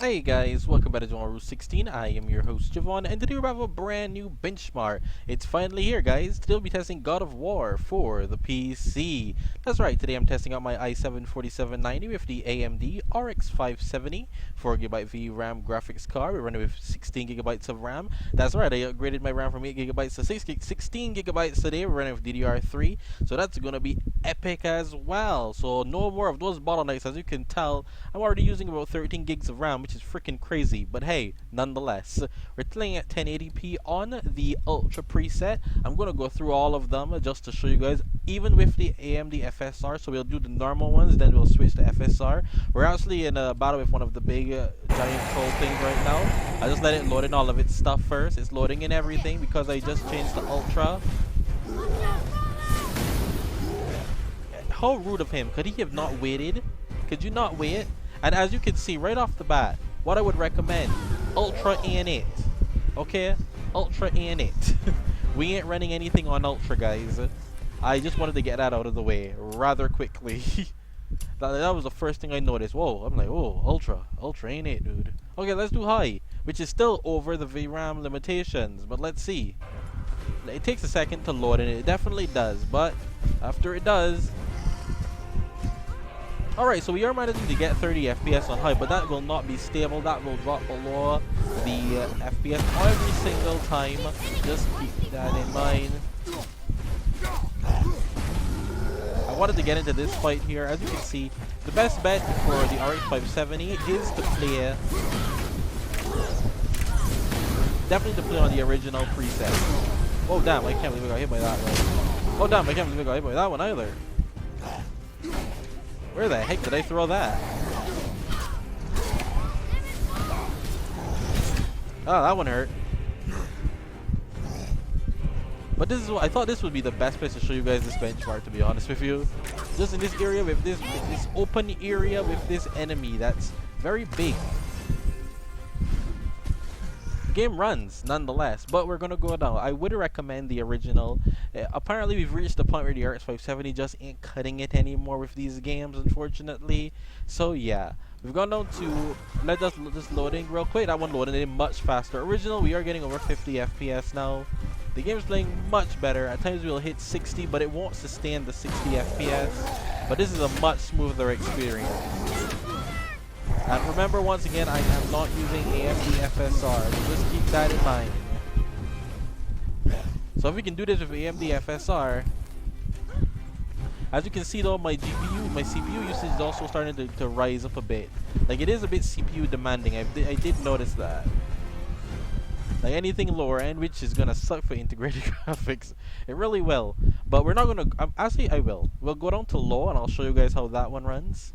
Hey guys, welcome back to War RX570. I am your host Javon, and today we have a brand new benchmark. It's finally here, guys. Today we'll be testing God of War for the PC. That's right, today I'm testing out my i7-4790 with the AMD RX570 4GB VRAM graphics card. We're running with 16GB of RAM. That's right, I upgraded my RAM from 8GB to 16GB today. We're running with DDR3, so that's gonna be epic as well. So no more of those bottlenecks. As you can tell, I'm already using about 13 gigs of RAM, which is freaking crazy, but hey, nonetheless, we're playing at 1080p on the Ultra preset. I'm gonna go through all of them just to show you guys, even with the AMD FSR. So we'll do the normal ones, then we'll switch to FSR. We're actually in a battle with one of the big giant troll things right now. I just let it load in all of its stuff first. It's loading in everything because I just changed to Ultra. How rude of him. Could he have not waited? Could you not wait? And as you can see right off the bat, what I would recommend, Ultra in it. Okay? Ultra in it. We ain't running anything on Ultra, guys. I just wanted to get that out of the way rather quickly. that was the first thing I noticed. Whoa, I'm like, oh, Ultra ain't it, dude. Okay, let's do high, which is still over the VRAM limitations, but let's see. It takes a second to load, and it definitely does, but after it does... Alright, so we are managing to get 30 FPS on high, but that will not be stable. That will drop below the FPS every single time. Just keep that in mind. I wanted to get into this fight here. As you can see, the best bet for the RX570 is to play... Definitely to play on the original preset. Oh damn, I can't believe I got hit by that one. Oh damn, I can't believe I got hit by that one either. Where the heck did I throw that? Oh, that one hurt. But this is what I thought this would be the best place to show you guys this benchmark, to be honest with you. Just in this area with this open area with this enemy that's very big. The game runs nonetheless, but we're gonna go down. I would recommend the original. Apparently we've reached the point where the RX570 just ain't cutting it anymore with these games, unfortunately. So yeah, we've gone down to, let us just loading real quick. That one loaded in much faster. Original, we are getting over 50 FPS now. The game is playing much better. At times we'll hit 60, but it won't sustain the 60 FPS. But this is a much smoother experience. And remember, once again, I am not using AMD FSR, so just keep that in mind. So if we can do this with AMD FSR, as you can see though, my CPU usage is also starting to rise up a bit. Like, it is a bit CPU demanding. I did notice that. Like anything lower end, which is gonna suck for integrated graphics, it really will. But we're not gonna. Actually, I will. We'll go down to low, and I'll show you guys how that one runs.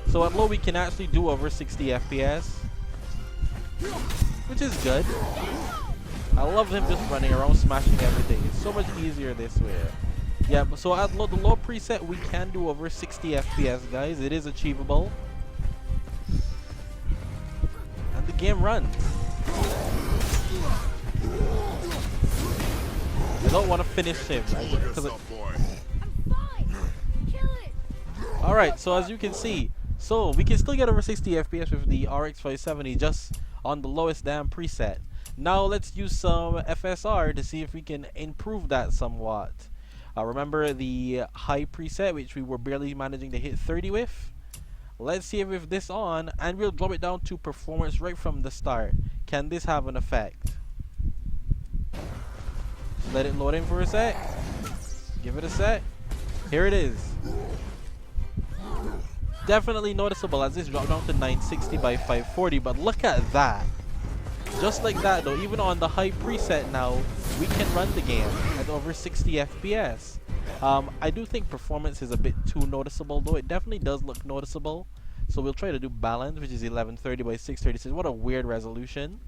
So at low we can actually do over 60 FPS, which is good. I love him just running around smashing everything. It's so much easier this way. Yeah, so at the low preset we can do over 60 FPS, guys. It is achievable. And the game runs. I don't want to finish him. Alright, so as you can see, so we can still get over 60 FPS with the RX570 just on the lowest damn preset. Now let's use some FSR to see if we can improve that somewhat. Remember the high preset, which we were barely managing to hit 30 with? Let's see if with this on, and we'll drop it down to performance right from the start. Can this have an effect? Let it load in for a sec. Give it a sec. Here it is. Definitely noticeable as this dropped down to 960 by 540, but look at that. Just like that though, even on the high preset now, we can run the game at over 60 FPS. I do think performance is a bit too noticeable though. It definitely does look noticeable. So we'll try to do balance, which is 1130 by 636. What a weird resolution.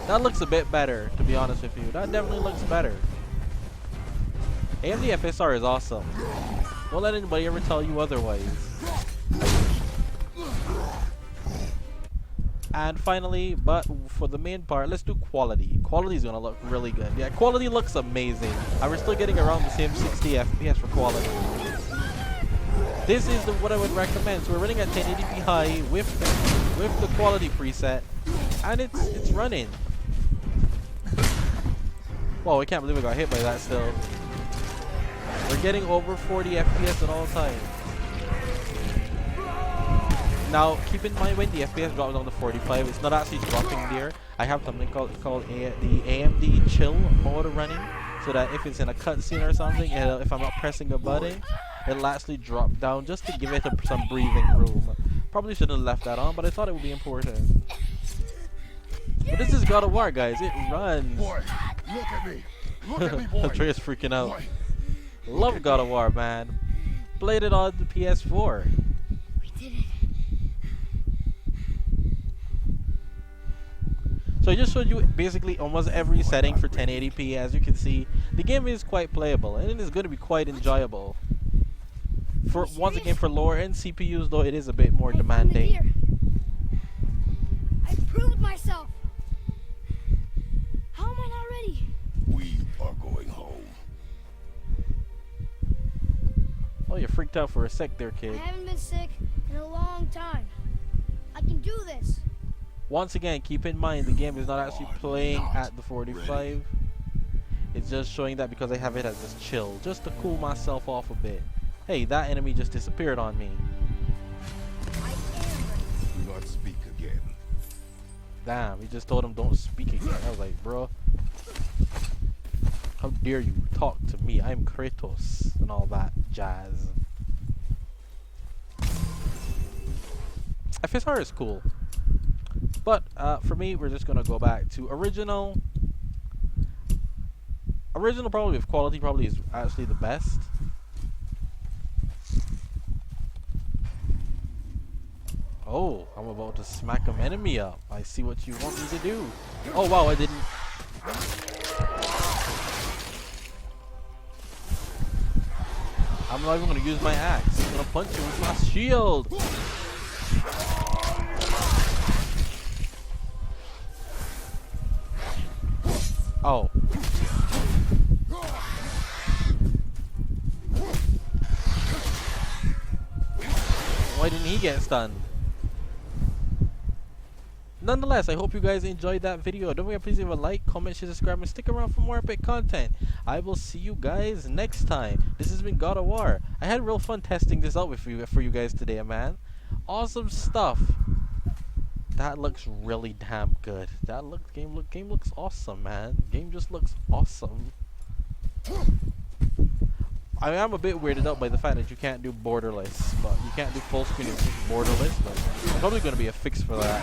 That looks a bit better, to be honest with you. That definitely looks better. AMD FSR is awesome. Don't let anybody ever tell you otherwise. And finally, but for the main part, let's do quality. Quality is gonna look really good. Yeah, quality looks amazing. And we're still getting around the same 60 FPS for quality. This is what I would recommend. So we're running at 1080p high with the quality preset, and it's running. Whoa, I can't believe I got hit by that still. We're getting over 40 FPS at all times. Now, keep in mind when the FPS drops down to 45, it's not actually dropping there. I have something called the AMD chill mode running, so that if it's in a cutscene or something, if I'm not pressing a button, it'll actually drop down just to give it some breathing room. Probably shouldn't have left that on, but I thought it would be important. But this is God of War, guys. It runs. Boy, look at me. Look at me, boy. Trey's freaking out. Boy. Love God of War, man. Played it on the PS4. We did it. So I just showed you basically almost every setting for 1080p. As you can see, the game is quite playable and it is going to be quite enjoyable. For once again, for lower end CPUs though, it is a bit more demanding. I proved myself. How am I not ready? We are going home. Oh, you freaked out for a sec there, I kid. haven't been sick in a long time. I can do this. Once again, keep in mind the game is not actually playing at the 45. It's just showing that because I have it as this chill, just to cool myself off a bit. Hey, that enemy just disappeared on me. I am ready. Do not speak again. Damn, he just told him don't speak again. I was like, bro, how dare you talk to me? I'm Kratos and all that jazz. FSR is cool. But for me, we're just gonna go back to original. Original probably with quality probably is actually the best. Oh, I'm about to smack an enemy up. I see what you want me to do. Oh wow, I didn't. I'm not even gonna use my axe. I'm gonna punch you with my shield. Oh. Why didn't he get stunned? Nonetheless, I hope you guys enjoyed that video. Don't forget, please leave a like, comment, share, subscribe, and stick around for more epic content. I will see you guys next time. This has been God of War. I had real fun testing this out for you guys today, man. Awesome stuff. That looks really damn good. Game looks awesome, man. Game just looks awesome. I am a bit weirded out by the fact that you can't do borderless, but you can't do full screen and just borderless. But there's probably going to be a fix for that.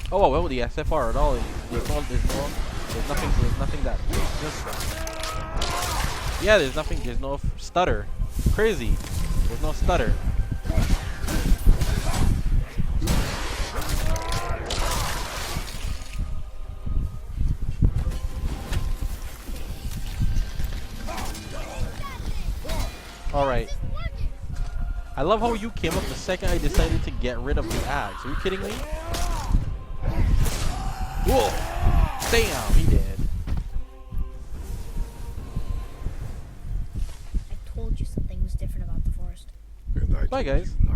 Oh well, the SFR at all. There's nothing that just. Yeah, there's nothing. There's no stutter. Crazy. There's no stutter. Alright. I love how you came up the second I decided to get rid of the axe. Are you kidding me? Whoa! Damn, he did. I told you something was different about the forest. And I Bye, told guys. you